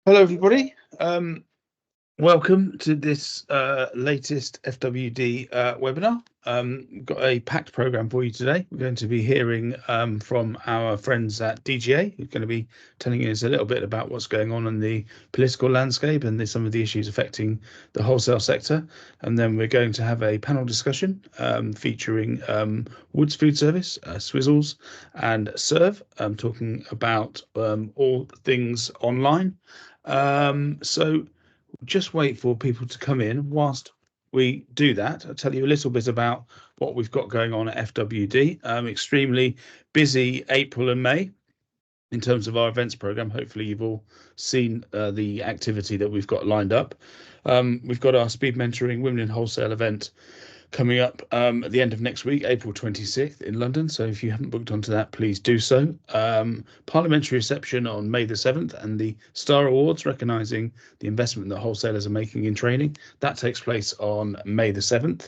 Hello, everybody. Welcome to this latest FWD webinar. We've got a packed program for you today. We're going to be hearing from our friends at DGA, who're going to be telling us a little bit about what's going on in the political landscape and some of the issues affecting the wholesale sector. And then we're going to have a panel discussion featuring Woods Foodservice, Swizzels, and Cerve, talking about all things online. So just wait for people to come in. Whilst we do that, I'll tell you a little bit about what we've got going on at FWD. Extremely busy April and May in terms of our events program. Hopefully you've all seen the activity that we've got lined up. We've got our speed mentoring women in wholesale event coming up at the end of next week, April 26th in London. So if you haven't booked onto that, please do so. Parliamentary reception on May the 7th and the Star Awards recognising the investment that wholesalers are making in training. That takes place on May the 7th.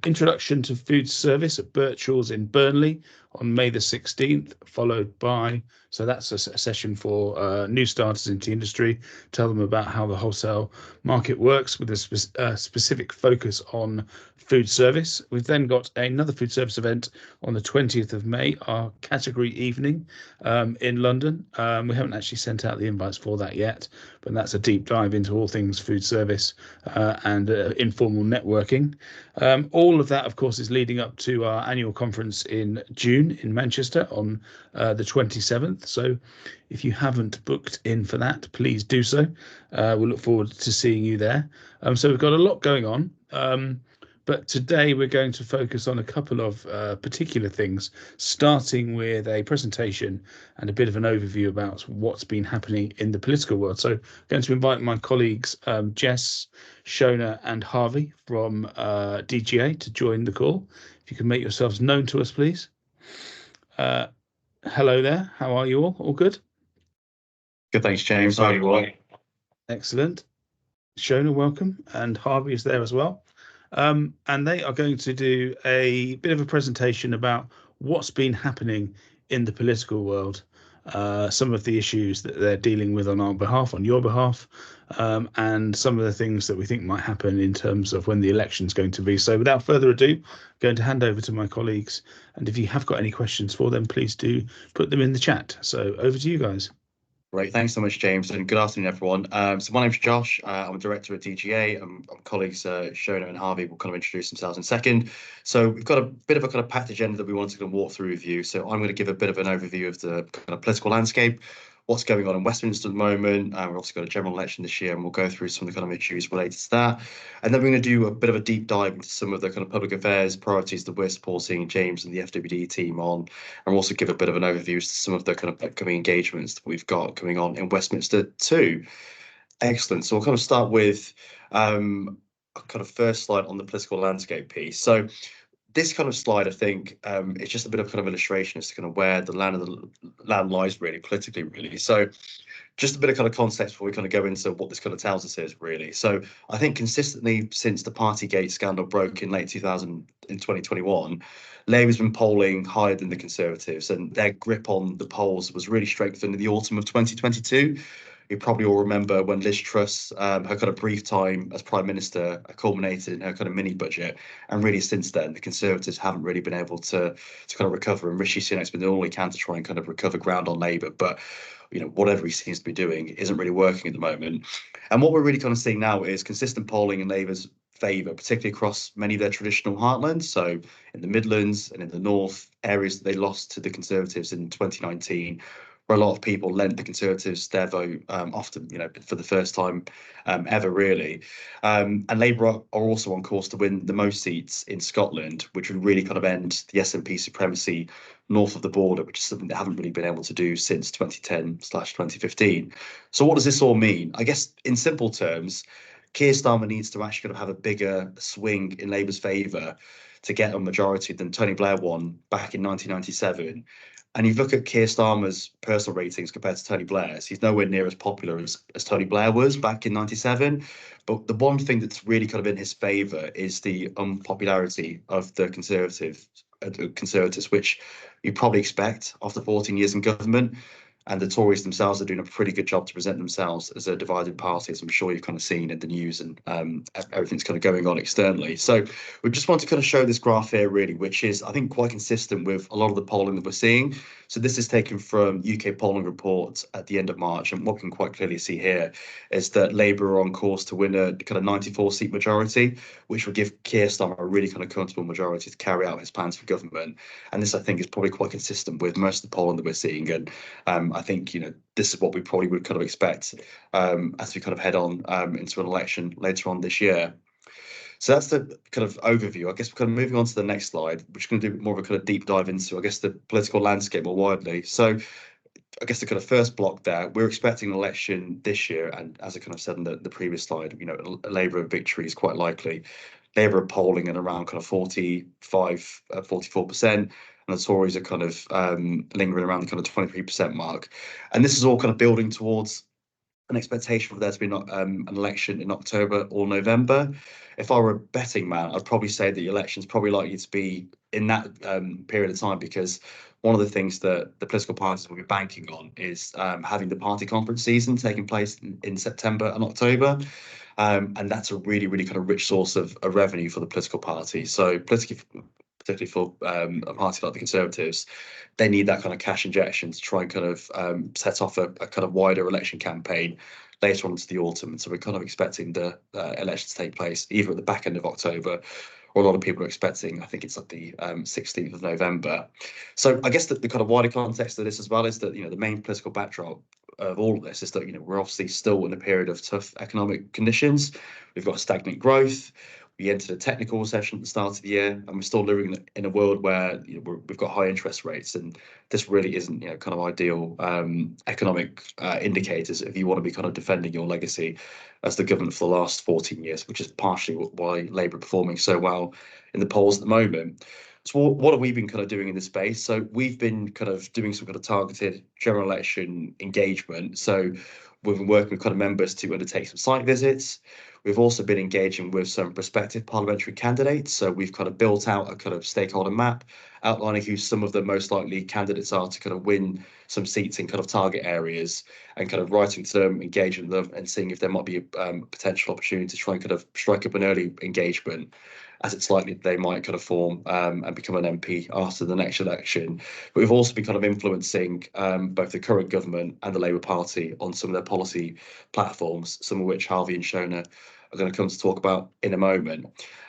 Introduction to food service at Birchall's in Burnley on May the 16th, followed by, so that's a session for new starters into industry, tell them about how the wholesale market works with a specific focus on food service. We've then got another food service event on the 20th of May, our category evening in London. We haven't actually sent out the invites for that yet, but that's a deep dive into all things food service and informal networking. All of that, of course, is leading up to our annual conference in June in Manchester on the 27th. So if you haven't booked in for that, please do so. We'll look forward to seeing you there. So we've got a lot going on. But today we're going to focus on a couple of particular things, starting with a presentation and a bit of an overview about what's been happening in the political world. So I'm going to invite my colleagues Jess, Shona and Harvey from DGA to join the call. If you can make yourselves known to us, please. Hello there. How are you all? All good? Good, thanks, James. How are you all? Excellent. Shona, welcome. And Harvey is there as well. And they are going to do a bit of a presentation about what's been happening in the political world, some of the issues that they're dealing with on our behalf, on your behalf, and some of the things that we think might happen in terms of when the election's going to be. So without further ado, I'm going to hand over to my colleagues. And if you have got any questions for them, please do put them in the chat. So over to you guys. Great, thanks so much, James, and good afternoon, everyone. So my name's Josh. I'm a director at DGA. Our colleagues Shona and Harvey will kind of introduce themselves in a second. So we've got a bit of a kind of packed agenda that we wanted to walk through with you. So I'm going to give a bit of an overview of the kind of political landscape, what's going on in Westminster at the moment. We've also got a general election this year, and we'll go through some of the kind of issues related to that. And then we're going to do a bit of a deep dive into some of the kind of public affairs priorities that we're supporting James and the FWD team on, and also give a bit of an overview to some of the kind of upcoming engagements that we've got going on in Westminster too. Excellent. So we'll kind of start with a kind of first slide on the political landscape piece. So this kind of slide, I think, it's just a bit of kind of illustration as to kind of where the land lies really politically, really. So just a bit of kind of context before we kind of go into what this kind of tells us is really. So I think consistently since the Partygate scandal broke in late 2021, Labour's been polling higher than the Conservatives, and their grip on the polls was really strengthened in the autumn of 2022. You probably all remember when Liz Truss, her kind of brief time as Prime Minister culminated in her kind of mini budget. And really since then, the Conservatives haven't really been able to kind of recover. And Rishi Sunak's been doing all he can to try and kind of recover ground on Labour. But, you know, whatever he seems to be doing isn't really working at the moment. And what we're really kind of seeing now is consistent polling in Labour's favour, particularly across many of their traditional heartlands. So in the Midlands and in the North, areas that they lost to the Conservatives in 2019, where a lot of people lent the Conservatives their vote, often, you know, for the first time ever, really. And Labour are also on course to win the most seats in Scotland, which would really kind of end the SNP supremacy north of the border, which is something they haven't really been able to do since 2010/2015. So what does this all mean? I guess in simple terms, Keir Starmer needs to actually kind of have a bigger swing in Labour's favour to get a majority than Tony Blair won back in 1997. And you look at Keir Starmer's personal ratings compared to Tony Blair's, he's nowhere near as popular as Tony Blair was back in 97. But the one thing that's really kind of in his favour is the unpopularity of the Conservatives, which you probably expect after 14 years in government. And the Tories themselves are doing a pretty good job to present themselves as a divided party, as I'm sure you've kind of seen in the news and everything's kind of going on externally. So we just want to kind of show this graph here, really, which is, I think, quite consistent with a lot of the polling that we're seeing. So this is taken from UK polling report at the end of March. And what we can quite clearly see here is that Labour are on course to win a kind of 94-seat majority, which would give Keir Starmer a really kind of comfortable majority to carry out his plans for government. And this, I think, is probably quite consistent with most of the polling that we're seeing. And I think, this is what we probably would kind of expect as we kind of head on into an election later on this year. So that's the kind of overview. I guess we're kind of moving on to the next slide, which is going to do more of a kind of deep dive into, I guess, the political landscape more widely. So I guess the kind of first block there, we're expecting an election this year. And as I kind of said in the previous slide, a Labour victory is quite likely. Labour are polling at around kind of 45, 44%. And the Tories are kind of lingering around the kind of 23% mark. And this is all kind of building towards an expectation for there to be an election in October or November. If I were a betting man, I'd probably say that the election is probably likely to be in that period of time, because one of the things that the political parties will be banking on is having the party conference season taking place in September and October. And that's a really, really kind of rich source of revenue for the political party. So particularly for a party like the Conservatives, they need that kind of cash injection to try and kind of set off a kind of wider election campaign later on into the autumn. And so we're kind of expecting the election to take place either at the back end of October, or a lot of people are expecting, I think it's like the 16th of November. So I guess the kind of wider context of this as well is that, the main political backdrop of all of this is that, we're obviously still in a period of tough economic conditions. We've got stagnant growth. We entered a technical recession at the start of the year, and we're still living in a world where we've got high interest rates, and this really isn't kind of ideal economic indicators if you want to be kind of defending your legacy as the government for the last 14 years, which is partially why Labour are performing so well in the polls at the moment. So what have we been kind of doing in this space? So we've been kind of doing some kind of targeted general election engagement. So we've been working with kind of members to undertake some site visits. We've also been engaging with some prospective parliamentary candidates. So we've kind of built out a kind of stakeholder map outlining who some of the most likely candidates are to kind of win some seats in kind of target areas, and kind of writing to them, engaging them, and seeing if there might be a potential opportunity to try and kind of strike up an early engagement, as it's likely that they might kind of form and become an MP after the next election. But we've also been kind of influencing both the current government and the Labour Party on some of their policy platforms, some of which Harvey and Shona are going to come to talk about in a moment.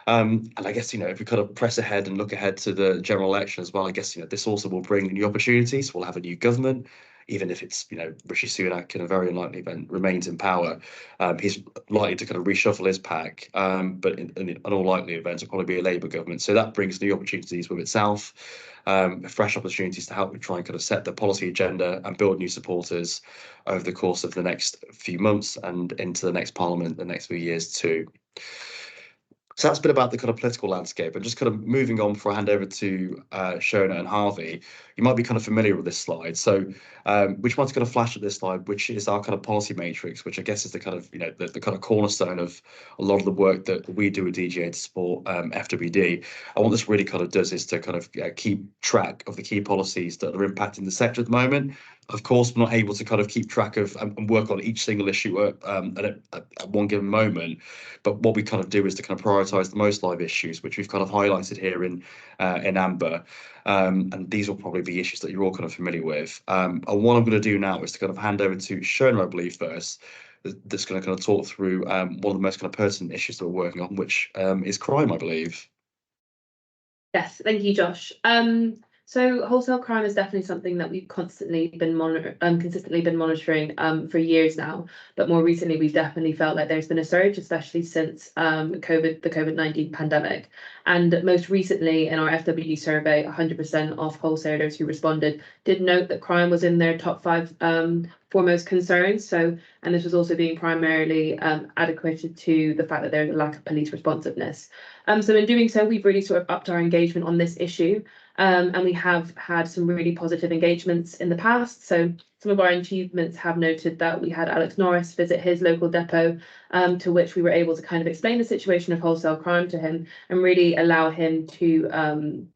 And I guess, if we kind of press ahead and look ahead to the general election as well, I guess, this also will bring new opportunities. We'll have a new government, even if it's, Rishi Sunak in a very unlikely event remains in power. He's likely to kind of reshuffle his pack, but in all likely events, it'll probably be a Labour government. So that brings new opportunities with itself, fresh opportunities to help try and kind of set the policy agenda and build new supporters over the course of the next few months and into the next parliament, the next few years too. So that's a bit about the kind of political landscape, and just kind of moving on before I hand over to Shona and Harvey. You might be kind of familiar with this slide. So which one's going to flash at this slide, which is our kind of policy matrix, which I guess is the kind of, the kind of cornerstone of a lot of the work that we do at DGA to support FWD. And what this really kind of does is to kind of keep track of the key policies that are impacting the sector at the moment. Of course, we're not able to kind of keep track of and work on each single issue at one given moment. But what we kind of do is to kind of prioritise the most live issues, which we've kind of highlighted here in amber. And these will probably be issues that you're all kind of familiar with. And what I'm going to do now is to kind of hand over to Shona, I believe, first, that's going to kind of talk through one of the most kind of pertinent issues that we're working on, which is crime, I believe. Yes, thank you, Josh. So wholesale crime is definitely something that we've consistently been monitoring for years now. But more recently, we've definitely felt like there's been a surge, especially since the COVID-19 pandemic. And most recently, in our FWD survey, 100% of wholesalers who responded did note that crime was in their top 5 foremost concerns. So, and this was also being primarily adequated to the fact that there's a lack of police responsiveness. So in doing so, we've really sort of upped our engagement on this issue. And we have had some really positive engagements in the past. So some of our achievements have noted that we had Alex Norris visit his local depot, to which we were able to kind of explain the situation of wholesale crime to him and really allow him to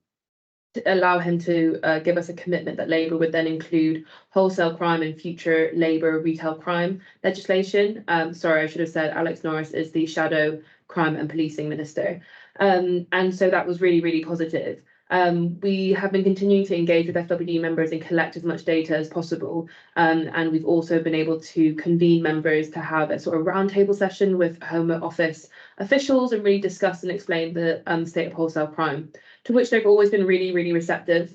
to allow him to give us a commitment that Labour would then include wholesale crime and future Labour retail crime legislation. Sorry, I should have said Alex Norris is the Shadow Crime and Policing Minister. And so that was really, really positive. We have been continuing to engage with FWD members and collect as much data as possible. And we've also been able to convene members to have a sort of roundtable session with Home Office officials and really discuss and explain the state of wholesale crime, to which they've always been really, really receptive.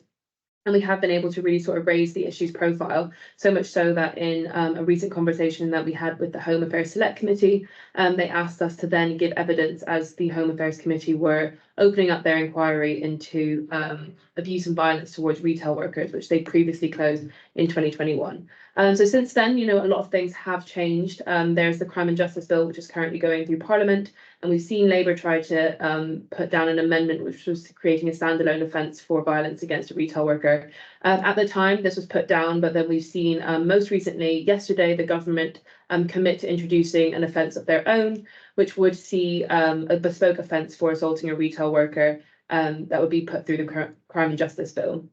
And we have been able to really sort of raise the issue's profile, so much so that in a recent conversation that we had with the Home Affairs Select Committee, they asked us to then give evidence as the Home Affairs Committee were opening up their inquiry into abuse and violence towards retail workers, which they previously closed in 2021. So since then, a lot of things have changed. There's the Crime and Justice Bill, which is currently going through Parliament, and we've seen Labour try to put down an amendment which was creating a standalone offence for violence against a retail worker. At the time, this was put down, but then we've seen most recently, yesterday, the government commit to introducing an offence of their own, which would see a bespoke offence for assaulting a retail worker that would be put through the Crime and Justice Bill.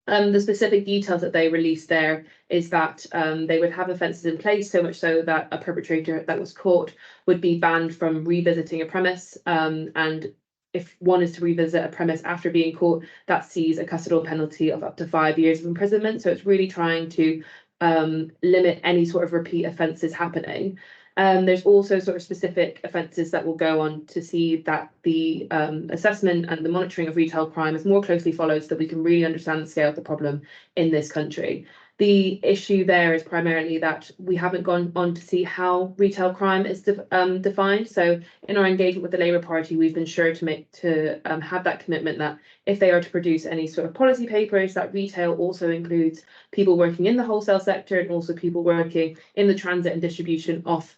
The specific details that they released there is that they would have offences in place, so much so that a perpetrator that was caught would be banned from revisiting a premise. And if one is to revisit a premise after being caught, that sees a custodial penalty of up to 5 years of imprisonment. So it's really trying to limit any sort of repeat offences happening. There's also sort of specific offences that will go on to see that the assessment and the monitoring of retail crime is more closely followed, so that we can really understand the scale of the problem in this country. The issue there is primarily that we haven't gone on to see how retail crime is defined. So in our engagement with the Labour Party, we've been sure to have that commitment that if they are to produce any sort of policy papers, that retail also includes people working in the wholesale sector and also people working in the transit and distribution of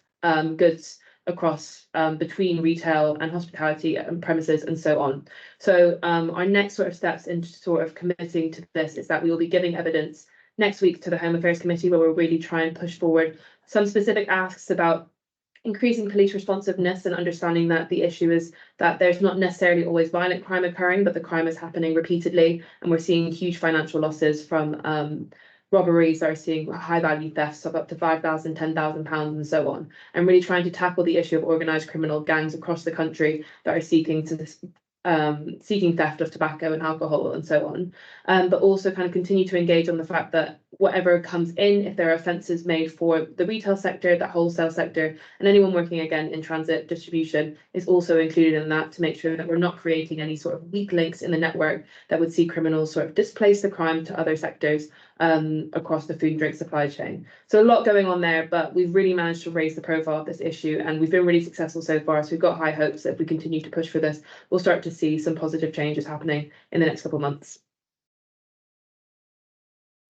goods across between retail and hospitality and premises and so on. So our next sort of steps into sort of committing to this is that we will be giving evidence next week to the Home Affairs Committee, where we'll really try and push forward some specific asks about increasing police responsiveness and understanding that the issue is that there's not necessarily always violent crime occurring, but the crime is happening repeatedly, and we're seeing huge financial losses from robberies that are seeing high value thefts of up to £5,000, £10,000 and so on, and really trying to tackle the issue of organised criminal gangs across the country that are seeking theft of tobacco and alcohol and so on, but also kind of continue to engage on the fact that whatever comes in, if there are offences made for the retail sector, the wholesale sector, and anyone working again in transit distribution is also included in that, to make sure that we're not creating any sort of weak links in the network that would see criminals sort of displace the crime to other sectors across the food and drink supply chain. So a lot going on there, but we've really managed to raise the profile of this issue, and we've been really successful so far. So we've got high hopes that if we continue to push for this, we'll start to see some positive changes happening in the next couple of months.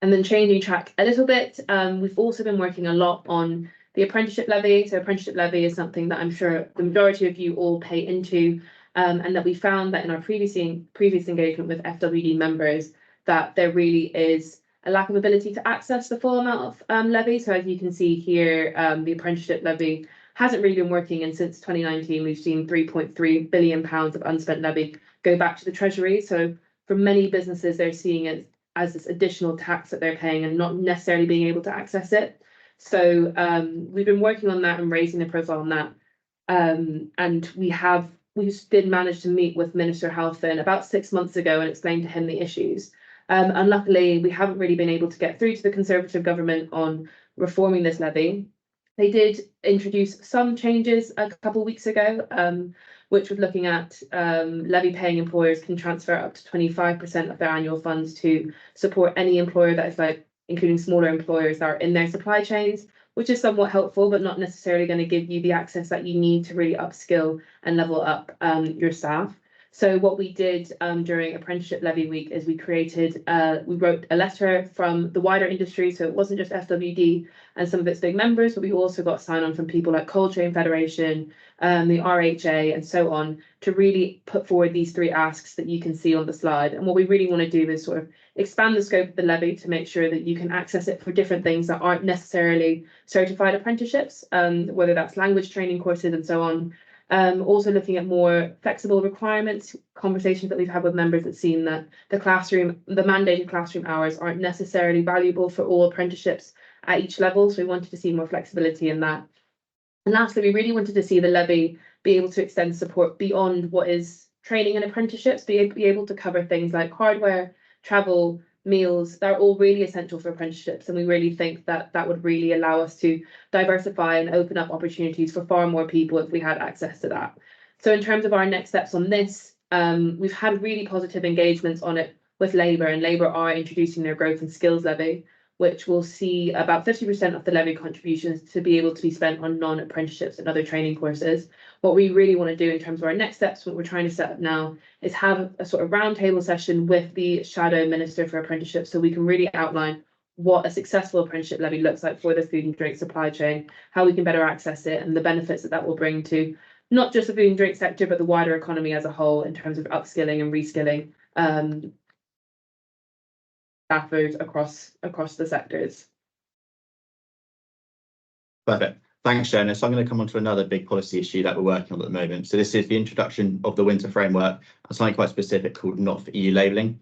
And then changing track a little bit, we've also been working a lot on the apprenticeship levy. So apprenticeship levy is something that I'm sure the majority of you all pay into, and that we found that in our previous engagement with FWD members, that there really is a lack of ability to access the full amount of levy. So as you can see here, the apprenticeship levy hasn't really been working, and since 2019 we've seen £3.3 billion of unspent levy go back to the Treasury. So for many businesses, they're seeing it as this additional tax that they're paying and not necessarily being able to access it. So we've been working on that and raising the profile on that, and we did manage to meet with Minister Halfin about 6 months ago and explain to him the issues. And luckily, we haven't really been able to get through to the Conservative government on reforming this levy. They did introduce some changes a couple of weeks ago, which was looking at levy paying employers can transfer up to 25% of their annual funds to support any employer that is including smaller employers that are in their supply chains, which is somewhat helpful, but not necessarily going to give you the access that you need to really upskill and level up your staff. So what we did during Apprenticeship Levy Week is we wrote a letter from the wider industry. So it wasn't just FWD and some of its big members, but we also got sign-on from people like Cold Chain Federation, the RHA and so on, to really put forward these three asks that you can see on the slide. And what we really want to do is sort of expand the scope of the levy to make sure that you can access it for different things that aren't necessarily certified apprenticeships, whether that's language training courses and so on. Also looking at more flexible requirements, conversations that we've had with members that seen that the mandated classroom hours aren't necessarily valuable for all apprenticeships at each level. So we wanted to see more flexibility in that. And lastly, we really wanted to see the levy be able to extend support beyond what is training and apprenticeships, be able to cover things like hardware, travel, meals. They're all really essential for apprenticeships, and we really think that that would really allow us to diversify and open up opportunities for far more people if we had access to that. So in terms of our next steps on this, we've had really positive engagements on it with Labour, and Labour are introducing their growth and skills levy, which will see about 50% of the levy contributions to be able to be spent on non-apprenticeships and other training courses. What we really want to do in terms of our next steps, what we're trying to set up now, is have a sort of roundtable session with the Shadow Minister for Apprenticeships, so we can really outline what a successful apprenticeship levy looks like for the food and drink supply chain, how we can better access it, and the benefits that that will bring to not just the food and drink sector, but the wider economy as a whole in terms of upskilling and reskilling staffers across the sectors. Perfect. Thanks, Jonah. So I'm going to come on to another big policy issue that we're working on at the moment. So this is the introduction of the Winter Framework and something quite specific called Not for EU labelling.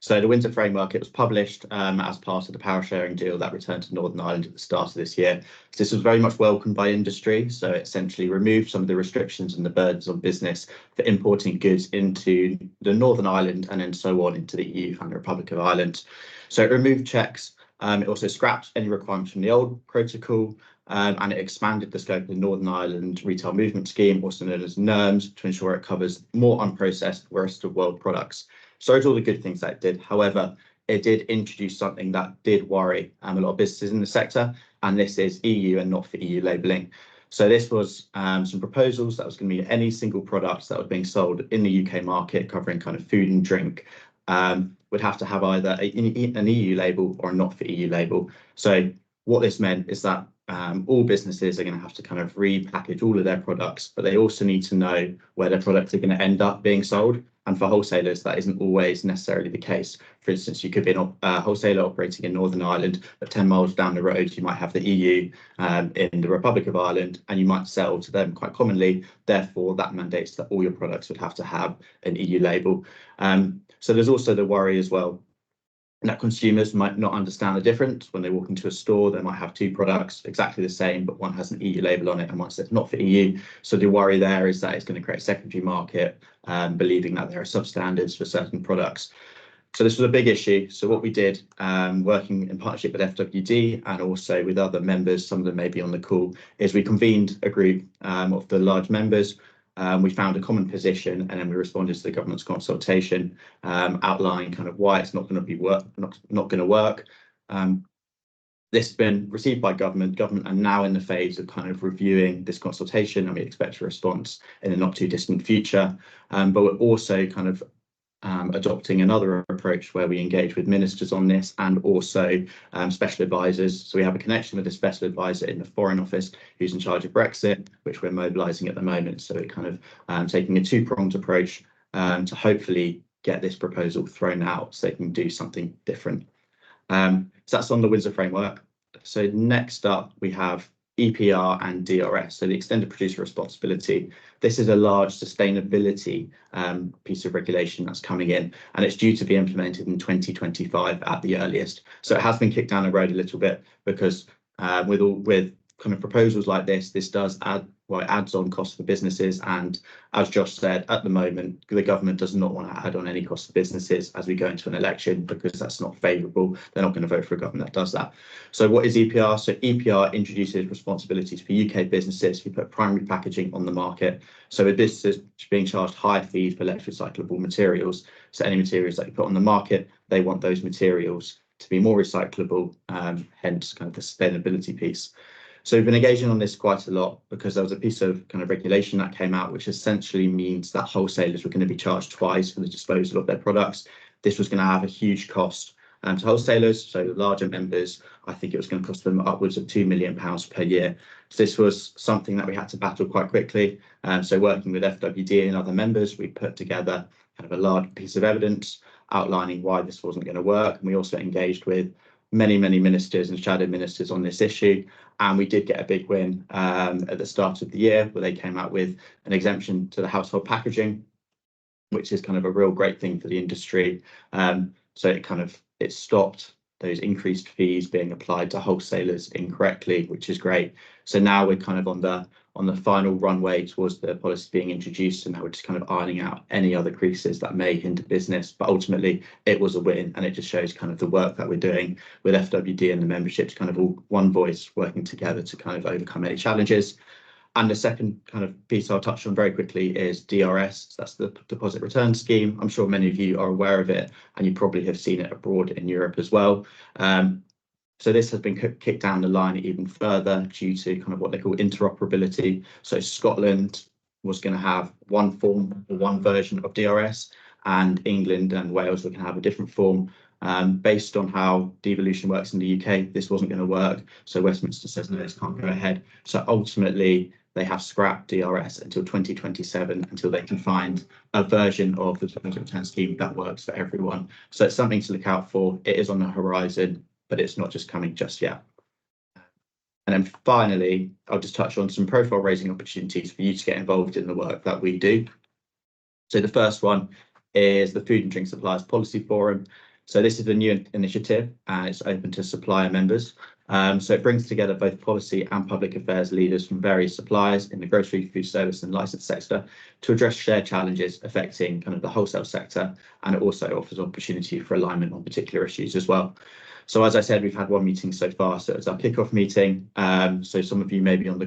So the Winter Framework, it was published as part of the power sharing deal that returned to Northern Ireland at the start of this year. So this was very much welcomed by industry. So it essentially removed some of the restrictions and the burdens on business for importing goods into the Northern Ireland and then so on into the EU and the Republic of Ireland. So it removed checks. It also scrapped any requirements from the old protocol, and it expanded the scope of the Northern Ireland Retail Movement Scheme, also known as NERMS, to ensure it covers more unprocessed rest of world products. So it's all the good things that it did. However, it did introduce something that did worry a lot of businesses in the sector, and this is EU and not for EU labelling. So this was some proposals that was going to be any single product that was being sold in the UK market, covering kind of food and drink, would have to have either an EU label or a not for EU label. So what this meant is that all businesses are going to have to kind of repackage all of their products, but they also need to know where their products are going to end up being sold. And for wholesalers, that isn't always necessarily the case. For instance, you could be a wholesaler operating in Northern Ireland, but 10 miles down the road, you might have the EU in the Republic of Ireland, and you might sell to them quite commonly. Therefore, that mandates that all your products would have to have an EU label. So there's also the worry as well that consumers might not understand the difference. When they walk into a store, they might have two products exactly the same, but one has an EU label on it and one says not for EU. So the worry there is that it's going to create a secondary market, believing that there are substandards for certain products. So this was a big issue. So what we did, working in partnership with FWD and also with other members, some of them may be on the call, is we convened a group of the large members. We found a common position, and then we responded to the government's consultation, outlining kind of why it's not going to work. This has been received by government. Government are now in the phase of kind of reviewing this consultation, and we expect a response in the not too distant future. But we're also kind of adopting another approach where we engage with ministers on this and also special advisors. So we have a connection with a special advisor in the Foreign Office who's in charge of Brexit, which we're mobilising at the moment. So we're kind of taking a two-pronged approach to hopefully get this proposal thrown out so they can do something different. So that's on the Windsor Framework. So next up, we have EPR and DRS, so the Extended Producer Responsibility. This is a large sustainability piece of regulation that's coming in, and it's due to be implemented in 2025 at the earliest. So it has been kicked down the road a little bit because with kind of proposals like this does add, well, it adds on costs for businesses. And as Josh said, at the moment, the government does not want to add on any costs for businesses as we go into an election because that's not favourable. They're not going to vote for a government that does that. So what is EPR? So EPR introduces responsibilities for UK businesses who put primary packaging on the market. So with businesses being charged higher fees for less recyclable materials, so any materials that you put on the market, they want those materials to be more recyclable, hence kind of the sustainability piece. So we've been engaging on this quite a lot because there was a piece of kind of regulation that came out, which essentially means that wholesalers were going to be charged twice for the disposal of their products. This was going to have a huge cost to wholesalers, so larger members. I think it was going to cost them upwards of £2 million per year. So this was something that we had to battle quite quickly. So working with FWD and other members, we put together kind of a large piece of evidence outlining why this wasn't going to work. And we also engaged with many ministers and shadow ministers on this issue, and we did get a big win at the start of the year where they came out with an exemption to the household packaging, which is kind of a real great thing for the industry. So it stopped those increased fees being applied to wholesalers incorrectly, which is great. So now we're kind of on the final runway towards the policy being introduced, and now we're just kind of ironing out any other creases that may hinder business. But ultimately, it was a win, and it just shows kind of the work that we're doing with FWD and the membership to kind of all one voice working together to kind of overcome any challenges. And the second kind of piece I'll touch on very quickly is DRS. So that's the deposit return scheme. I'm sure many of you are aware of it, and you probably have seen it abroad in Europe as well. So this has been kicked down the line even further due to kind of what they call interoperability. So Scotland was going to have one form or one version of DRS, and England and Wales were going to have a different form. Based on how devolution works in the UK, this wasn't going to work. So Westminster says no, this can't go ahead. So ultimately, they have scrapped DRS until 2027 until they can find a version of the deposit return scheme that works for everyone. So it's something to look out for. It is on the horizon, but it's not just coming just yet. And then finally, I'll just touch on some profile raising opportunities for you to get involved in the work that we do. So the first one is the Food and Drink Suppliers Policy Forum. So this is a new initiative, and it's open to supplier members. So it brings together both policy and public affairs leaders from various suppliers in the grocery, food service and licensed sector to address shared challenges affecting kind of the wholesale sector, and it also offers opportunity for alignment on particular issues as well. So as I said, we've had one meeting so far, so it's our kickoff meeting. So some of you may be on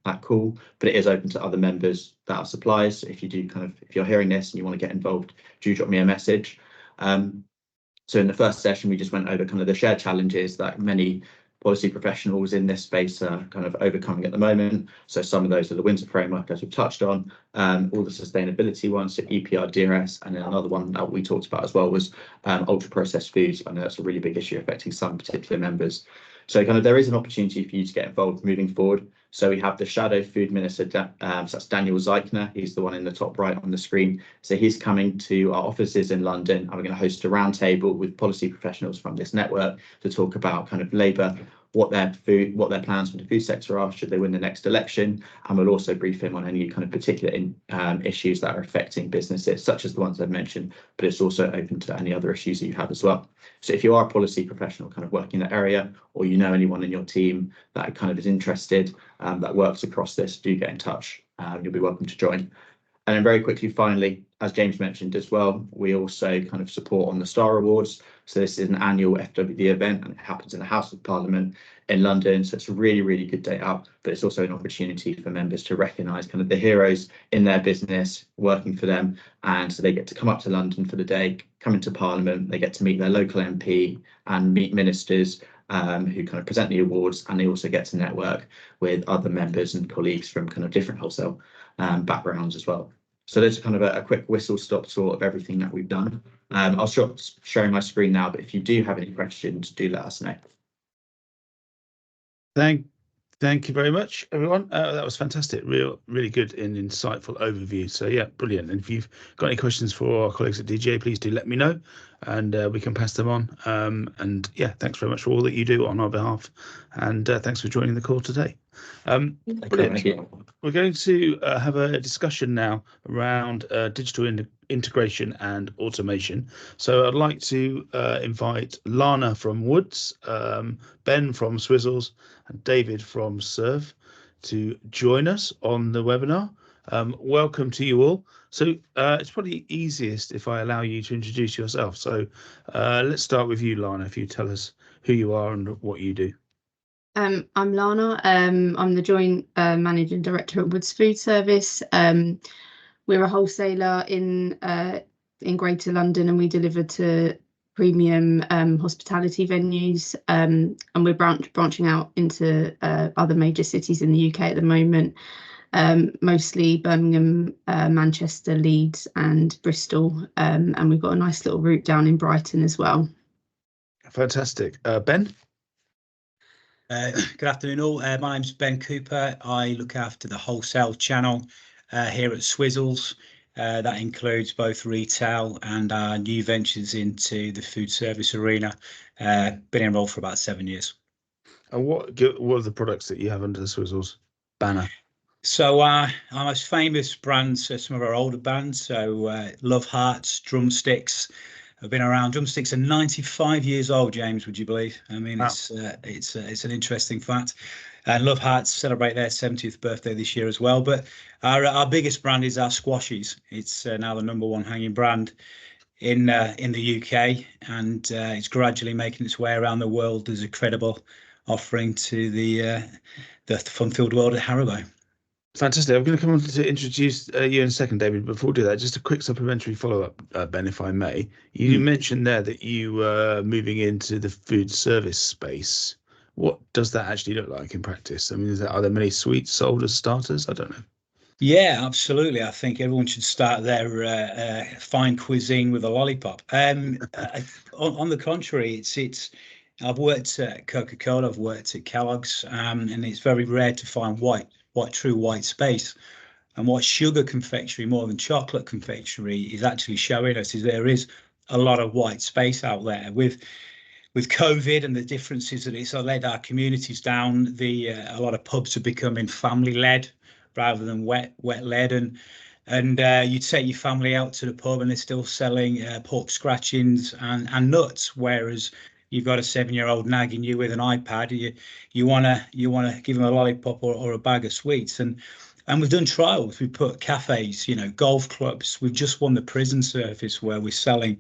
that call, but it is open to other members that are suppliers. So if you're hearing this and you want to get involved, do drop me a message. So in the first session, we just went over kind of the shared challenges that many policy professionals in this space are kind of overcoming at the moment. So some of those are the Windsor framework, as we've touched on, all the sustainability ones, so EPR, DRS, and then another one that we talked about as well was ultra processed foods. I know that's a really big issue affecting some particular members. So kind of there is an opportunity for you to get involved moving forward. So we have the Shadow Food Minister, so that's Daniel Zeichner. He's the one in the top right on the screen. So he's coming to our offices in London, and we're going to host a roundtable with policy professionals from this network to talk about kind of Labour, what their plans for the food sector are should they win the next election, and we'll also brief him on any kind of particular issues that are affecting businesses, such as the ones I've mentioned, but it's also open to any other issues that you have as well. So if you are a policy professional kind of working in that area, or you know anyone in your team that kind of is interested, that works across this, do get in touch. You'll be welcome to join. And then very quickly, finally, as James mentioned as well, we also kind of support on the Star Awards. So this is an annual FWD event, and it happens in the House of Parliament in London. So it's a really, really good day out, but it's also an opportunity for members to recognise kind of the heroes in their business working for them. And so they get to come up to London for the day, come into Parliament, they get to meet their local MP and meet ministers who kind of present the awards, and they also get to network with other members and colleagues from kind of different wholesale backgrounds as well. So there's kind of a quick whistle-stop tour of everything that we've done. I'll stop sharing my screen now, but if you do have any questions, do let us know. Thank you very much, everyone. That was fantastic. Really good and insightful overview. So yeah, brilliant. And if you've got any questions for our colleagues at DGA, please do let me know, and we can pass them on. And yeah, thanks very much for all that you do on our behalf, and thanks for joining the call today. Brilliant. We're going to have a discussion now around digital integration and automation. So I'd like to invite Lana from Woods, Ben from Swizzels, and David from Cerve to join us on the webinar. Welcome to you all. So it's probably easiest if I allow you to introduce yourself. So let's start with you, Lana, if you tell us who you are and what you do. I'm Lana. I'm the Joint Managing Director at Woods Foodservice. We're a wholesaler in Greater London, and we deliver to premium hospitality venues. And we're branching out into other major cities in the UK at the moment, mostly Birmingham, Manchester, Leeds, and Bristol. And we've got a nice little route down in Brighton as well. Fantastic. Ben? Good afternoon all. My name's Ben Cooper. I look after the wholesale channel here at Swizzels. That includes both retail and our new ventures into the food service arena. Been involved for about 7 years. And what are the products that you have under the Swizzels banner? So our most famous brands are some of our older bands. So Love Hearts, Drumsticks have been around. Drumsticks are 95 years old, James, would you believe? I mean, Wow. it's an interesting fact. And Love Hearts celebrate their 70th birthday this year as well. But our biggest brand is our Squashies. It's now the #1 hanging brand in the UK, and it's gradually making its way around the world as a credible offering to the fun-filled world at Haribo. Fantastic. I'm going to come on to introduce you in a second, David. Before we do that, just a quick supplementary follow-up, Ben, if I may. You mentioned there that you were moving into the food service space. What does that actually look like in practice? I mean, are there many sweets sold as starters? I don't know. Yeah, absolutely. I think everyone should start their fine cuisine with a lollipop. On the contrary, it's. I've worked at Coca-Cola, I've worked at Kellogg's, and it's very rare to find true white space. And what sugar confectionery, more than chocolate confectionery, is actually showing us is there is a lot of white space out there. With COVID and the differences that it's led our communities down, a lot of pubs are becoming family led rather than wet led, and you take your family out to the pub and they're still selling pork scratchings and nuts, whereas you've got a 7-year-old nagging you with an iPad. You wanna give them a lollipop or a bag of sweets, and we've done trials. We put cafes, golf clubs. We've just won the prison service where we're selling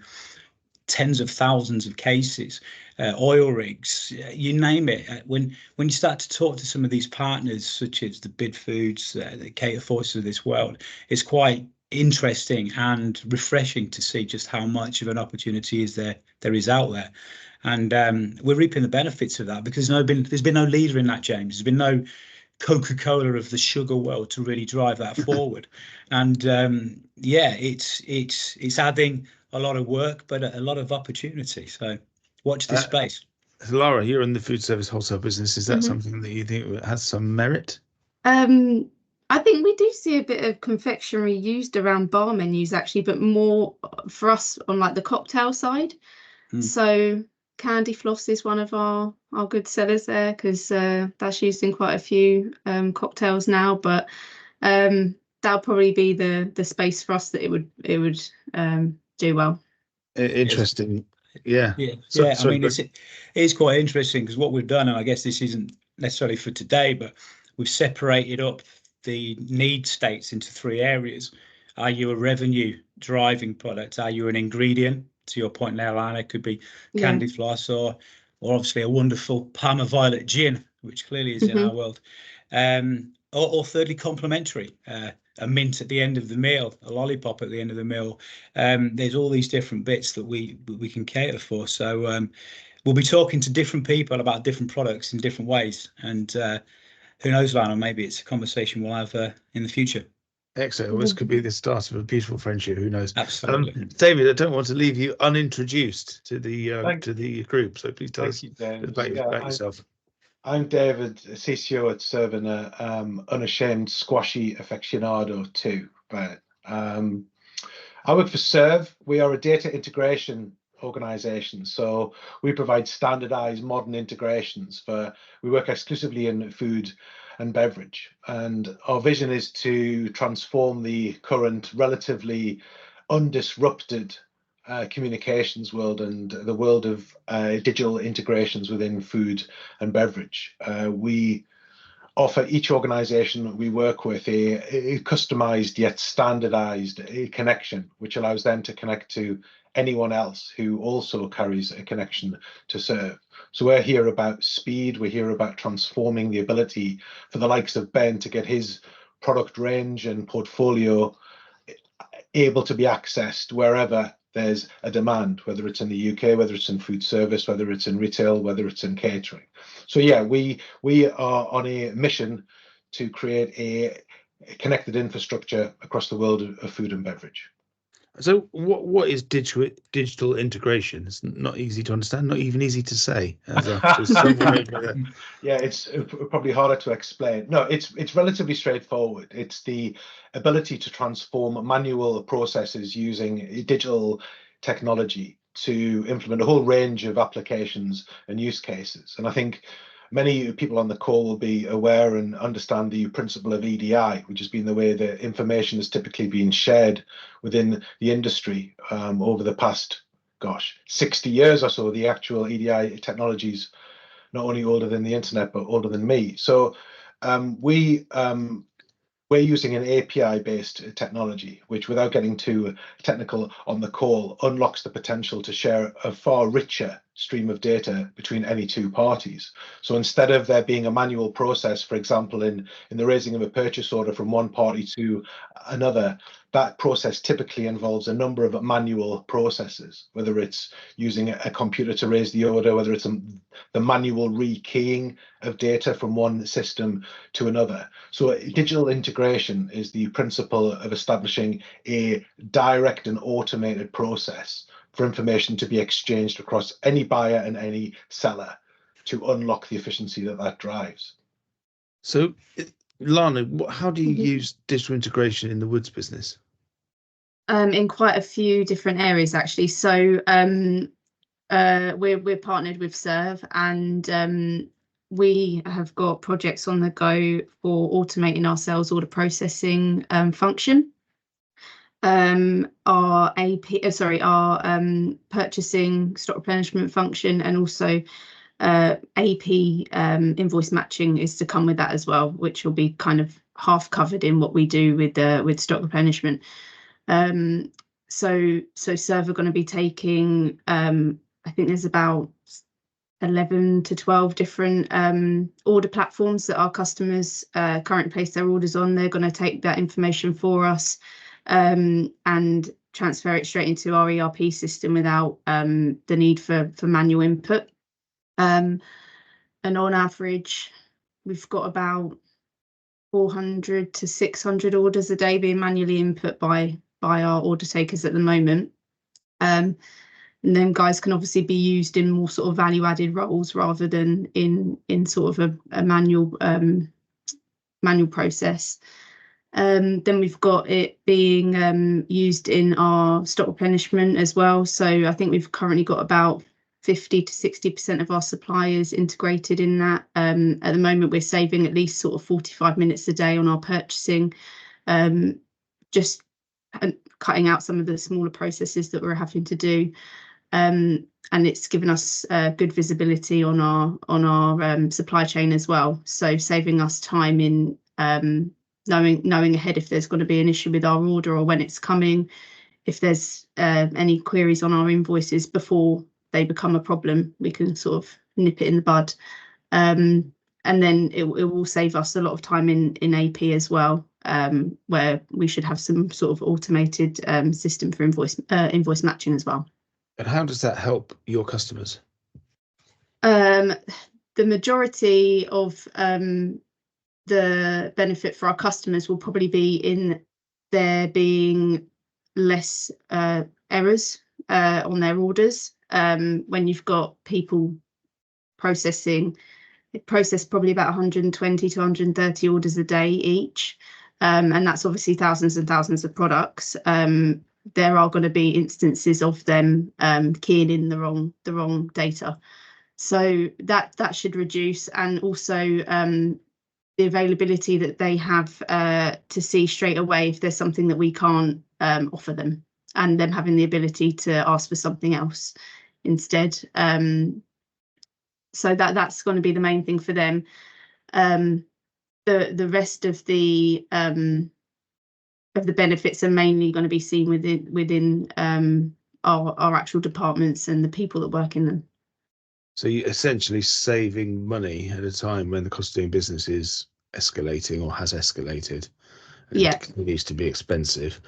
tens of thousands of cases, oil rigs, you name it. When you start to talk to some of these partners, such as the Bid Foods, the Cater Forces of this world, it's quite interesting and refreshing to see just how much of an opportunity there is out there. And we're reaping the benefits of that because there's been no leader in that, James. There's been no Coca-Cola of the sugar world to really drive that forward. And it's adding a lot of work, but a lot of opportunity. So watch this space. Lara, you're in the food service wholesale business. Is that something that you think has some merit? I think we do see a bit of confectionery used around bar menus actually, but more for us on like the cocktail side. So candy floss is one of our good sellers there because that's used in quite a few cocktails now. But that'll probably be the space for us that it would do well. Interesting. Yeah. I mean, it's quite interesting because what we've done, and I guess this isn't necessarily for today, but we've separated up the need states into 3 areas. Are you a revenue driving product? Are you an ingredient? To your point there, Lana, it could be candy floss or obviously a wonderful Parma Violet gin, which clearly is in our world. Or thirdly, complementary, a mint at the end of the meal, a lollipop at the end of the meal. There's all these different bits that we can cater for. So we'll be talking to different people about different products in different ways. And who knows, Lana, maybe it's a conversation we'll have in the future. Excellent. Well, this could be the start of a beautiful friendship. Who knows? Absolutely. David, I don't want to leave you unintroduced to the group. So please tell us about yourself. I'm David, CCO at Cerve and unashamed squashy aficionado too. But I work for Cerve. We are a data integration organization, so we provide standardized modern integrations we work exclusively in food and beverage, and our vision is to transform the current relatively undisrupted communications world and the world of digital integrations within food and beverage. We offer each organization that we work with a customized yet standardized connection, which allows them to connect to anyone else who also carries a connection to Cerve. So we're here about speed. We're here about transforming the ability for the likes of Ben to get his product range and portfolio able to be accessed wherever there's a demand, whether it's in the UK, whether it's in food service, whether it's in retail, whether it's in catering. So yeah, we are on a mission to create a connected infrastructure across the world of food and beverage. So what is digital integration? It's not easy to understand, not even easy to say. Yeah, it's probably harder to explain. No, it's relatively straightforward. It's the ability to transform manual processes using digital technology to implement a whole range of applications and use cases. And I think many people on the call will be aware and understand the principle of EDI, which has been the way that information has typically been shared within the industry over the past, 60 years or so. The actual EDI technologies not only older than the internet, but older than me. So we're using an API-based technology, which, without getting too technical on the call, unlocks the potential to share a far richer stream of data between any two parties. So instead of there being a manual process, for example, in the raising of a purchase order from one party to another, that process typically involves a number of manual processes, whether it's using a computer to raise the order, whether it's the manual rekeying of data from one system to another. So digital integration is the principle of establishing a direct and automated process for information to be exchanged across any buyer and any seller to unlock the efficiency that drives. So, Lana, how do you use digital integration in the Woods business? In quite a few different areas, actually. So we're partnered with Cerve, and we have got projects on the go for automating our sales order processing function. Our purchasing stock replenishment function, and also AP invoice matching is to come with that as well, which will be kind of half covered in what we do with stock replenishment. So Cerve are going to be taking, I think there's about 11 to 12 different order platforms that our customers currently place their orders on. They're going to take that information for us and transfer it straight into our ERP system without the need for manual input. And on average, we've got about 400 to 600 orders a day being manually input by our order takers at the moment. And then guys can obviously be used in more sort of value-added roles rather than in sort of a manual process. Then we've got it being used in our stock replenishment as well. So I think we've currently got about 50 to 60% of our suppliers integrated in that. At the moment, we're saving at least sort of 45 minutes a day on our purchasing, just cutting out some of the smaller processes that we're having to do. And it's given us good visibility on our supply chain as well. So saving us time in knowing ahead if there's going to be an issue with our order or when it's coming, if there's any queries on our invoices before they become a problem, we can sort of nip it in the bud. And then it will save us a lot of time in AP as well, where we should have some sort of automated system for invoice matching as well. And how does that help your customers? The majority of the benefit for our customers will probably be in there being less errors on their orders. When you've got people process probably about 120 to 130 orders a day each, and that's obviously thousands and thousands of products. There are going to be instances of them keying in the wrong data, so that should reduce, and also the availability that they have to see straight away if there's something that we can't offer them, and them having the ability to ask for something else instead. So that's going to be the main thing for them. The rest of the benefits are mainly going to be seen within our actual departments and the people that work in them. So you're essentially saving money at a time when the cost of doing business is escalating or has escalated. Yeah. It continues to be expensive.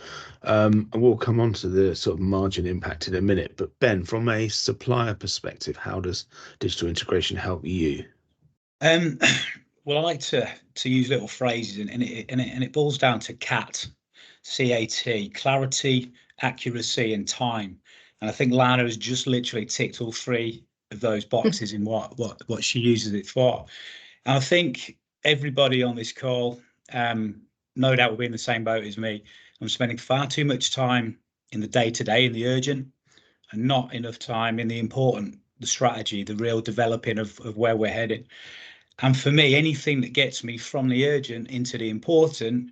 And we'll come on to the sort of margin impact in a minute. But Ben, from a supplier perspective, how does digital integration help you? Well, I like to use little phrases, and it boils down to CAT. CAT, clarity, accuracy, and time. And I think Lana has just literally ticked all three of those boxes in what she uses it for. And I think everybody on this call, no doubt will be in the same boat as me. I'm spending far too much time in the day-to-day, in the urgent, and not enough time in the important, the strategy, the real developing of where we're heading. And for me, anything that gets me from the urgent into the important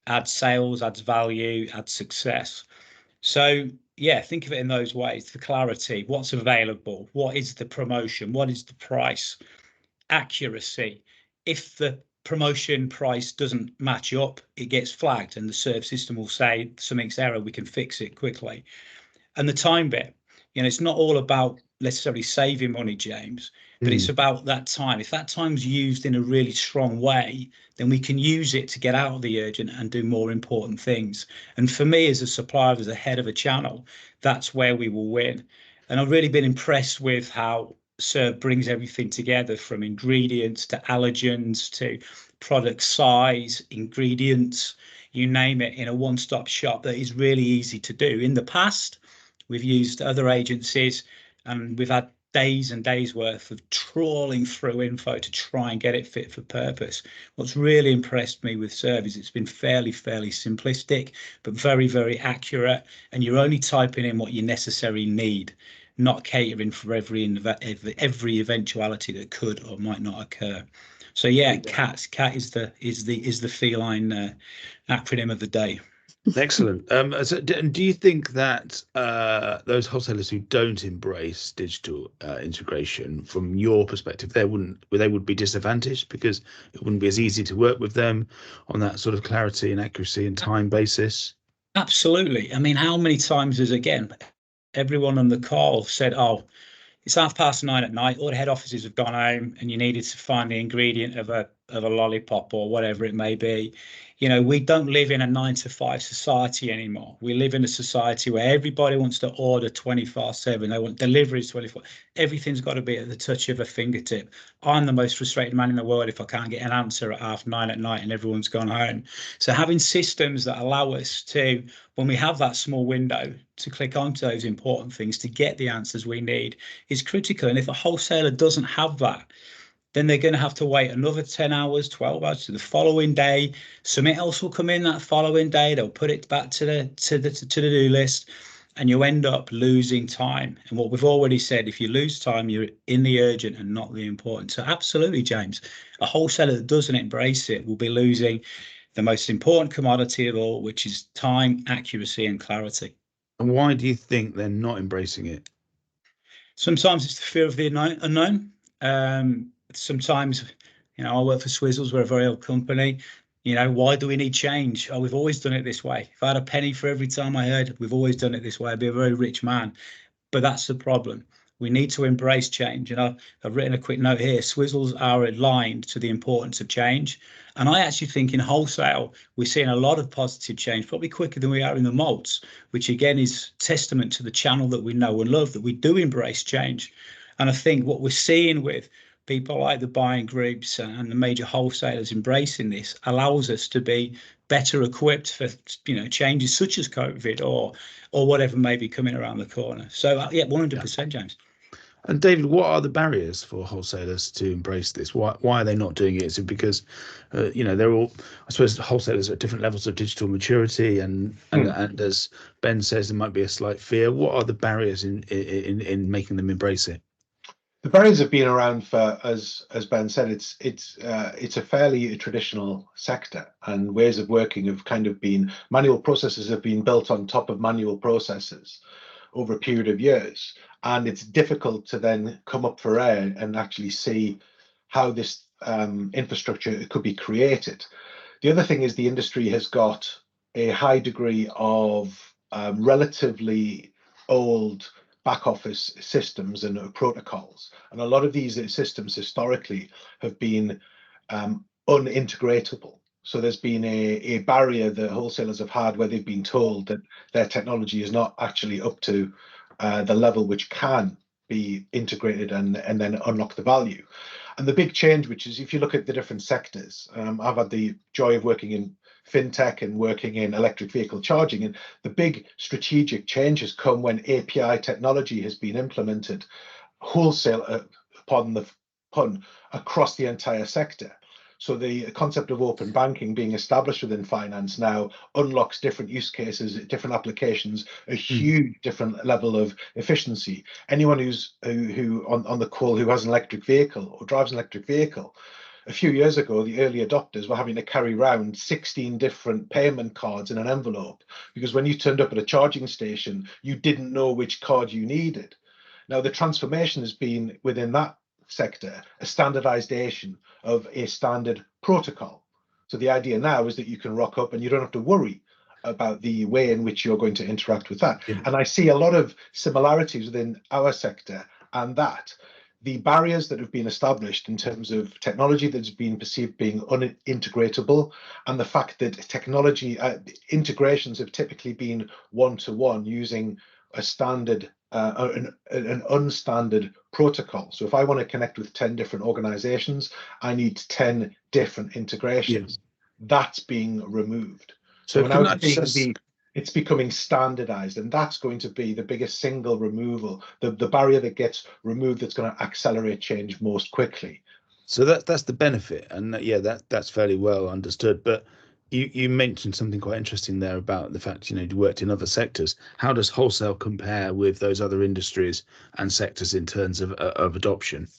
adds sales, adds value, adds success. So yeah, think of it in those ways. The clarity, what's available, what is the promotion, what is the price, accuracy. If the promotion price doesn't match up, it gets flagged and the serve system will say something's error, we can fix it quickly. And the time bit, it's not all about necessarily saving money, James, but it's about that time. If that time's used in a really strong way, then we can use it to get out of the urgent and do more important things. And for me, as a supplier, as a head of a channel, that's where we will win. And I've really been impressed with how Cerve brings everything together, from ingredients to allergens to product size, ingredients, you name it, in a one-stop shop that is really easy to do. In the past, we've used other agencies and we've had days and days worth of trawling through info to try and get it fit for purpose. What's really impressed me with Cerve is it's been fairly simplistic, but very, very accurate. And you're only typing in what you necessarily need, not catering for every eventuality that could or might not occur. So yeah, CAT is the feline acronym of the day. Excellent. So do you think that those wholesalers who don't embrace digital integration, from your perspective, they would be disadvantaged because it wouldn't be as easy to work with them on that sort of clarity and accuracy and time basis? Absolutely. I mean, how many times has, again, everyone on the call said, oh, it's 9:30 at night, all the head offices have gone home and you needed to find the ingredient of a lollipop or whatever it may be. We don't live in a 9-to-5 society anymore. We live in a society where everybody wants to order 24/7. They want deliveries 24. Everything's got to be at the touch of a fingertip. I'm the most frustrated man in the world if I can't get an answer at 9:30 at night and everyone's gone home. So having systems that allow us to, when we have that small window, to click onto those important things to get the answers we need is critical. And if a wholesaler doesn't have that, then they're going to have to wait another 10 hours, 12 hours to the following day. Something else will come in that following day. They'll put it back to the to-do list, and you end up losing time. And what we've already said, if you lose time, you're in the urgent and not the important. So absolutely, James, a wholesaler that doesn't embrace it will be losing the most important commodity of all, which is time, accuracy, and clarity. And why do you think they're not embracing it? Sometimes it's the fear of the unknown. Sometimes, I work for Swizzels, we're a very old company. Why do we need change? Oh, we've always done it this way. If I had a penny for every time I heard we've always done it this way, I'd be a very rich man. But that's the problem. We need to embrace change. And I've written a quick note here. Swizzels are aligned to the importance of change. And I actually think in wholesale, we're seeing a lot of positive change, probably quicker than we are in the malts, which again is testament to the channel that we know and love, that we do embrace change. And I think what we're seeing with people like the buying groups and the major wholesalers embracing this allows us to be better equipped for changes such as COVID or whatever may be coming around the corner. So yeah, 100%, James. And David, what are the barriers for wholesalers to embrace this? Why are they not doing it? Is it because, they're all, I suppose, wholesalers are at different levels of digital maturity, and as Ben says, there might be a slight fear. What are the barriers in making them embrace it? The barriers have been around for, as Ben said, it's a fairly traditional sector, and ways of working have kind of been, manual processes have been built on top of manual processes over a period of years, and it's difficult to then come up for air and actually see how this infrastructure could be created. The other thing is the industry has got a high degree of relatively old back office systems and protocols, and a lot of these systems historically have been unintegratable. So there's been a barrier that wholesalers have had where they've been told that their technology is not actually up to the level which can be integrated and then unlock the value. And the big change, which is if you look at the different sectors, I've had the joy of working in fintech and working in electric vehicle charging. And the big strategic change has come when API technology has been implemented wholesale, pardon the pun, across the entire sector. So the concept of open banking being established within finance now unlocks different use cases, different applications, a huge different level of efficiency. Anyone who on the call who has an electric vehicle or drives an electric vehicle, a few years ago, the early adopters were having to carry around 16 different payment cards in an envelope, because when you turned up at a charging station, you didn't know which card you needed. Now, the transformation has been within that sector, a standardization of a standard protocol. So the idea now is that you can rock up and you don't have to worry about the way in which you're going to interact with that. Yeah. And I see a lot of similarities within our sector, and that the barriers that have been established in terms of technology that's been perceived being unintegratable, and the fact that technology integrations have typically been one-to-one using a standard an unstandard protocol. So if I want to connect with 10 different organizations, I need 10 different integrations. Yeah. That's being removed. So now it's becoming standardized, and that's going to be the biggest single removal, the barrier that gets removed that's going to accelerate change most quickly. So that's the benefit, and yeah, that's fairly well understood. But you mentioned something quite interesting there about the fact, you worked in other sectors. How does wholesale compare with those other industries and sectors in terms of adoption?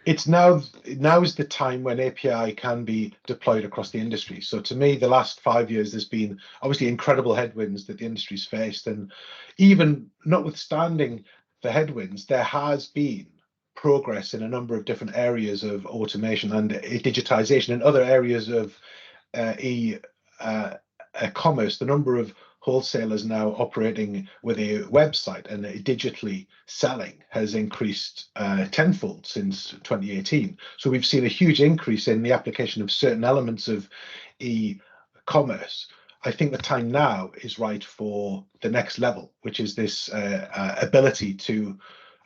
It's now is the time when API can be deployed across the industry. So to me, the last 5 years, there's been obviously incredible headwinds that the industry's faced, and even notwithstanding the headwinds, there has been progress in a number of different areas of automation and digitization in other areas of commerce. The number of wholesalers now operating with a website and digitally selling has increased tenfold since 2018. So we've seen a huge increase in the application of certain elements of e-commerce. I think the time now is right for the next level, which is this ability to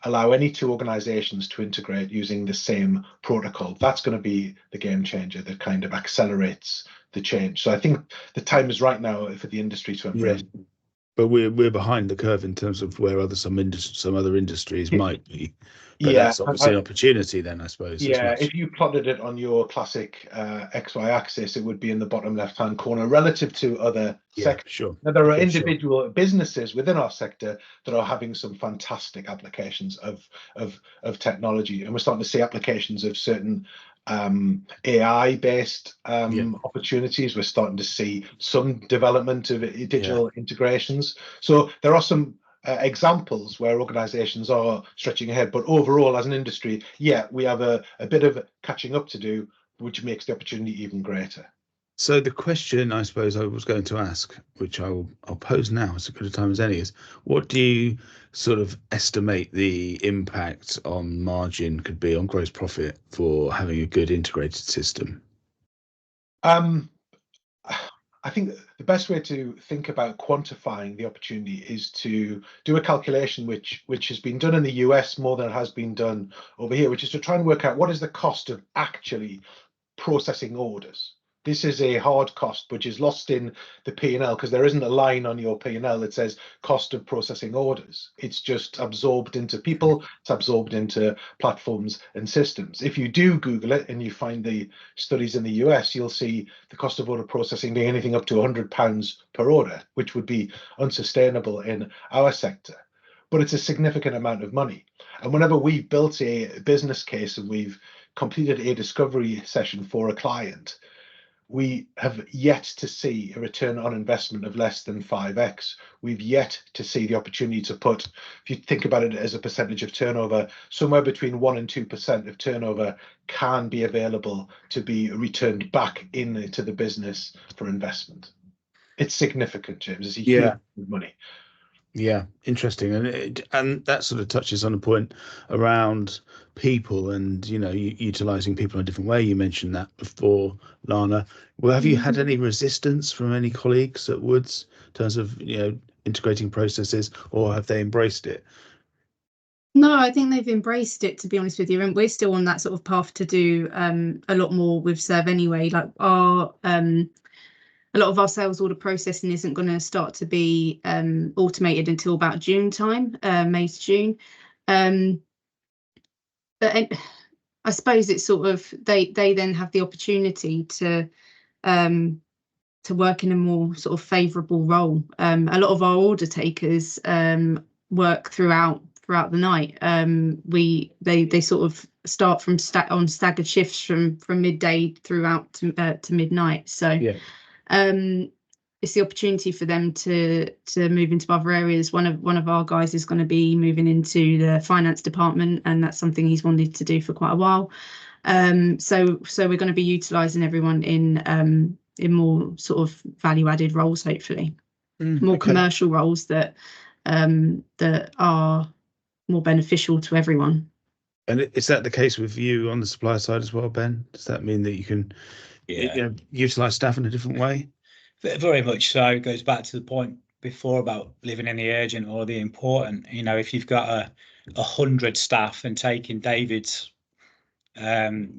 allow any two organizations to integrate using the same protocol. That's going to be the game changer that kind of accelerates the change. So I think the time is right now for the industry to embrace. Yeah. But we're behind the curve in terms of where some other industries might be. But that's obviously an opportunity then, I suppose. Yeah, if you plotted it on your classic XY axis, it would be in the bottom left-hand corner relative to other sectors. Sure. Now, there are individual businesses within our sector that are having some fantastic applications of technology, and we're starting to see applications of certain AI-based opportunities. We're starting to see some development of digital integrations. So there are some examples where organizations are stretching ahead, but overall as an industry, we have a bit of catching up to do, which makes the opportunity even greater. So the question I suppose I was going to ask, which I'll pose now as good a time as any, is what do you sort of estimate the impact on margin could be on gross profit for having a good integrated system? I think the best way to think about quantifying the opportunity is to do a calculation which has been done in the US more than it has been done over here, which is to try and work out what is the cost of actually processing orders. This is a hard cost which is lost in the P&L because there isn't a line on your P&L that says cost of processing orders. It's just absorbed into people, it's absorbed into platforms and systems. If you do Google it and you find the studies in the US, you'll see the cost of order processing being anything up to £100 per order, which would be unsustainable in our sector. But it's a significant amount of money. And whenever we've built a business case and we've completed a discovery session for a client, we have yet to see a return on investment of less than 5x. We've yet to see the opportunity to put, if you think about it as a percentage of turnover, somewhere between 1% and 2% of turnover can be available to be returned back into the business for investment. It's significant, James. It's a huge amount of money. Yeah, interesting, and that sort of touches on a point around people and utilizing people in a different way. You mentioned that before, Lana. Well, have you had any resistance from any colleagues at Woods in terms of integrating processes, or have they embraced it? No, I think they've embraced it, to be honest with you, and we're still on that sort of path to do a lot more with Cerve anyway. Like a lot of our sales order processing isn't going to start to be automated until about June time, May to June. But I suppose it's sort of they then have the opportunity to work in a more sort of favourable role. A lot of our order takers work throughout the night. They sort of start from staggered shifts from midday throughout to midnight. So Yeah. It's the opportunity for them to move into other areas. One of our guys is going to be moving into the finance department, and that's something he's wanted to do for quite a while. So we're going to be utilising everyone in more sort of value added roles, hopefully, more commercial roles that are more beneficial to everyone. And is that the case with you on the supplier side as well, Ben? Does that mean that you can utilise staff in a different way? Very much so. It goes back to the point before about living in the urgent or the important. You know, if you've got 100 staff and taking David's 1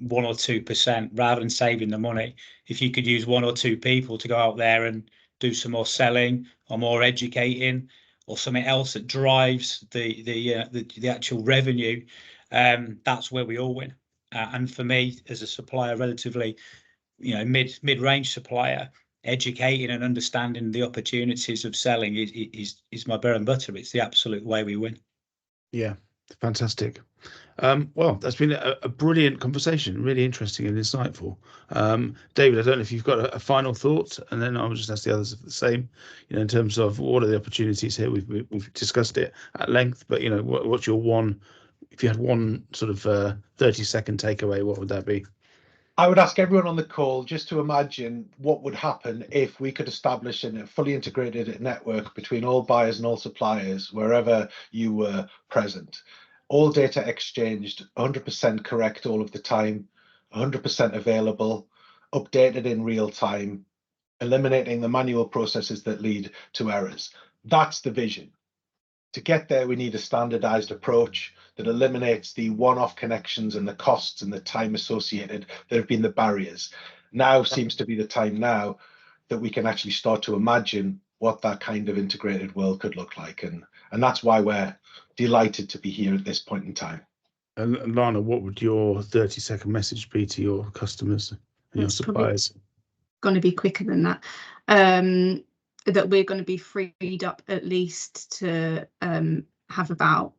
or 2%, rather than saving the money, if you could use 1 or 2 people to go out there and do some more selling or more educating or something else that drives the actual revenue, that's where we all win. And for me, as a supplier, relatively, mid-range supplier, educating and understanding the opportunities of selling is my bread and butter. It's the absolute way we win. Yeah, fantastic. Well, that's been a brilliant conversation, really interesting and insightful. David, I don't know if you've got a final thought, and then I'll just ask the others the same. In terms of what are the opportunities here? We've discussed it at length, but what's your one? If you had one sort of 30-second takeaway, what would that be? I would ask everyone on the call just to imagine what would happen if we could establish a fully integrated network between all buyers and all suppliers, wherever you were present. All data exchanged, 100% correct all of the time, 100% available, updated in real time, eliminating the manual processes that lead to errors. That's the vision. To get there, we need a standardized approach that eliminates the one-off connections and the costs and the time associated that have been the barriers. Now seems to be the time now that we can actually start to imagine what that kind of integrated world could look like. And that's why we're delighted to be here at this point in time. And Lana, what would your 30-second message be to your customers and your suppliers? Going to be quicker than that. That we're going to be freed up at least to have about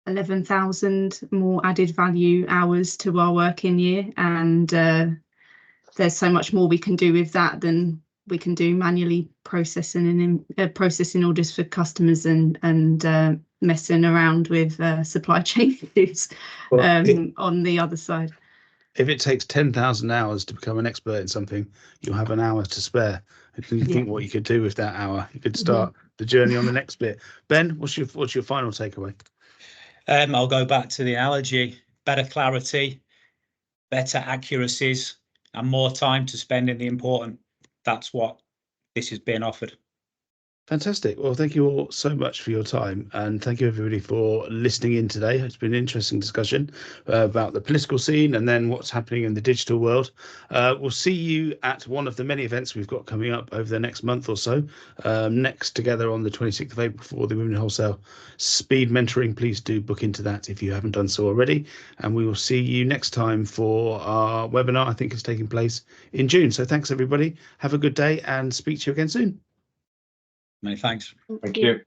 11,000 more added value hours to our working year, and there's so much more we can do with that than we can do manually processing orders for customers and messing around with supply chain issues on the other side. If it takes 10,000 hours to become an expert in something, you'll have an hour to spare. If you think what you could do with that hour, you could start the journey on the next bit. Ben, what's your final takeaway? I'll go back to the analogy: better clarity, better accuracies, and more time to spend in the important. That's what this is being offered. Fantastic. Well, thank you all so much for your time, and thank you everybody for listening in today. It's been an interesting discussion about the political scene and then what's happening in the digital world. We'll see you at one of the many events we've got coming up over the next month or so. Next Together on the 26th of April for the Women in Wholesale Speed Mentoring. Please do book into that if you haven't done so already. And we will see you next time for our webinar. I think it's taking place in June. So thanks everybody. Have a good day and speak to you again soon. Many thanks. Thank you.